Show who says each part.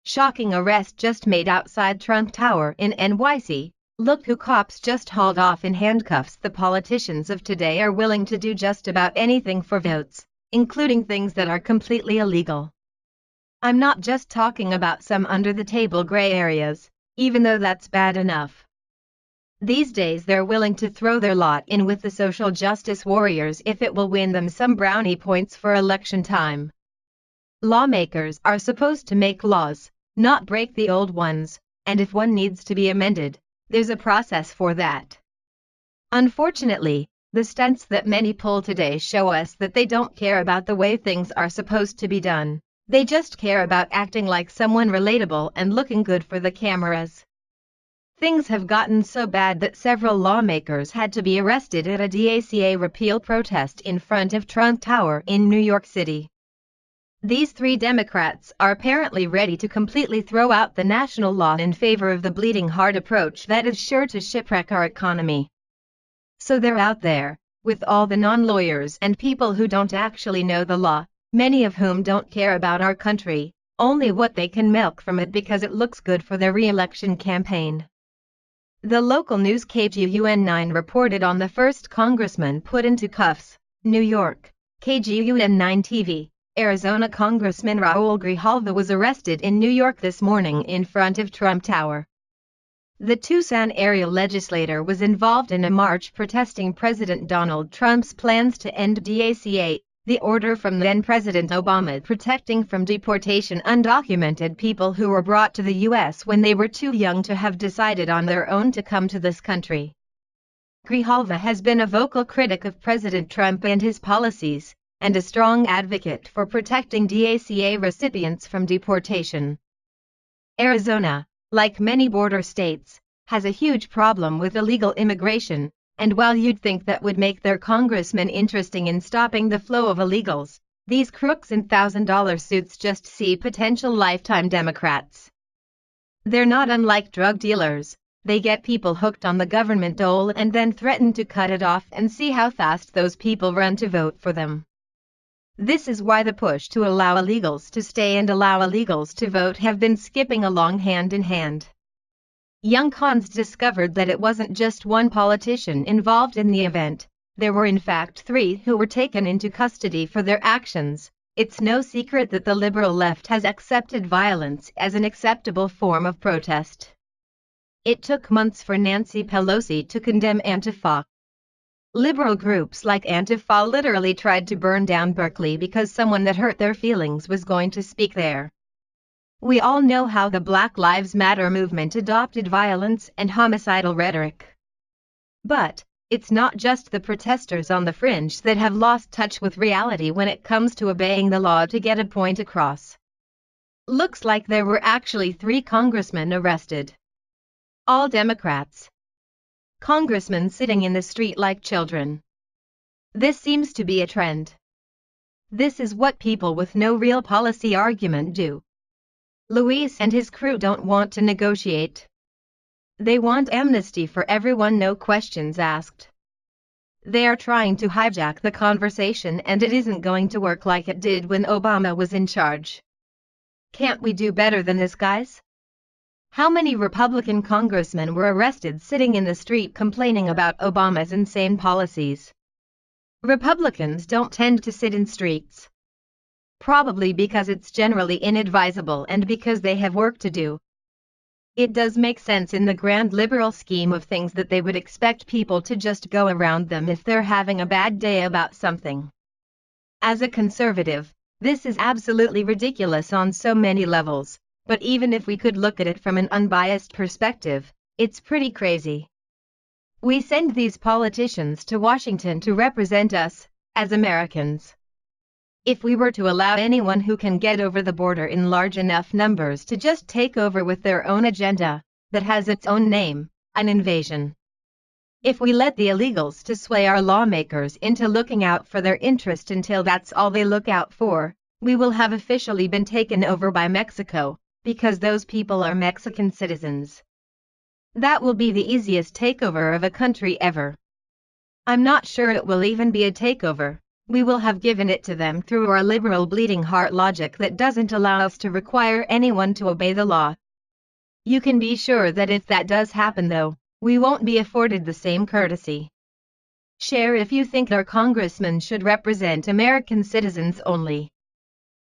Speaker 1: Shocking arrest just made outside Trump Tower in NYC. Look who cops just hauled off in handcuffs. The politicians of today are willing to do just about anything for votes, including things that are completely illegal. I'm not just talking about some under-the-table gray areas, even though that's bad enough. These days they're willing to throw their lot in with the social justice warriors if it will win them some brownie points for election time. Lawmakers are supposed to make laws, not break the old ones, and if one needs to be amended, there's a process for that. Unfortunately, the stunts that many pull today show us that they don't care about the way things are supposed to be done. They just care about acting like someone relatable and looking good for the cameras. Things have gotten so bad that several lawmakers had to be arrested at a DACA repeal protest in front of Trump Tower in New York City. These three Democrats are apparently ready to completely throw out the national law in favor of the bleeding heart approach that is sure to shipwreck our economy. So they're out there, with all the non-lawyers and people who don't actually know the law, many of whom don't care about our country, only what they can milk from it because it looks good for their re-election campaign. The local news KGUN9 reported on the first congressman put into cuffs. New York, KGUN9 TV. Arizona Congressman Raul Grijalva was arrested in New York this morning in front of Trump Tower. The Tucson area legislator was involved in a march protesting President Donald Trump's plans to end DACA, the order from then-President Obama protecting from deportation undocumented people who were brought to the U.S. when they were too young to have decided on their own to come to this country. Grijalva has been a vocal critic of President Trump and his policies, and a strong advocate for protecting DACA recipients from deportation. Arizona, like many border states, has a huge problem with illegal immigration, and while you'd think that would make their congressman interesting in stopping the flow of illegals, these crooks in $1,000 suits just see potential lifetime Democrats. They're not unlike drug dealers. They get people hooked on the government dole and then threaten to cut it off and see how fast those people run to vote for them. This is why the push to allow illegals to stay and allow illegals to vote have been skipping along hand in hand. Young cons discovered that it wasn't just one politician involved in the event. There were in fact three who were taken into custody for their actions. It's no secret that the liberal left has accepted violence as an acceptable form of protest. It took months for Nancy Pelosi to condemn Antifa. Liberal groups like Antifa literally tried to burn down Berkeley because someone that hurt their feelings was going to speak there. We all know how the Black Lives Matter movement adopted violence and homicidal rhetoric. But it's not just the protesters on the fringe that have lost touch with reality when it comes to obeying the law to get a point across. Looks like there were actually 3 congressmen arrested. All Democrats. Congressmen sitting in the street like children. This seems to be a trend. This is what people with no real policy argument do. Luis and his crew don't want to negotiate. They want amnesty for everyone, no questions asked. They are trying to hijack the conversation, and it isn't going to work like it did when Obama was in charge. Can't we do better than this, guys? How many Republican congressmen were arrested sitting in the street complaining about Obama's insane policies? Republicans don't tend to sit in streets. Probably because it's generally inadvisable and because they have work to do. It does make sense in the grand liberal scheme of things that they would expect people to just go around them if they're having a bad day about something. As a conservative, this is absolutely ridiculous on so many levels. But even if we could look at it from an unbiased perspective, it's pretty crazy. We send these politicians to Washington to represent us, as Americans. If we were to allow anyone who can get over the border in large enough numbers to just take over with their own agenda, that has its own name, an invasion. If we let the illegals to sway our lawmakers into looking out for their interest until that's all they look out for, we will have officially been taken over by Mexico. Because those people are Mexican citizens. That will be the easiest takeover of a country ever. I'm not sure it will even be a takeover, we will have given it to them through our liberal bleeding heart logic that doesn't allow us to require anyone to obey the law. You can be sure that if that does happen though, we won't be afforded the same courtesy. Share if you think our congressman should represent American citizens only.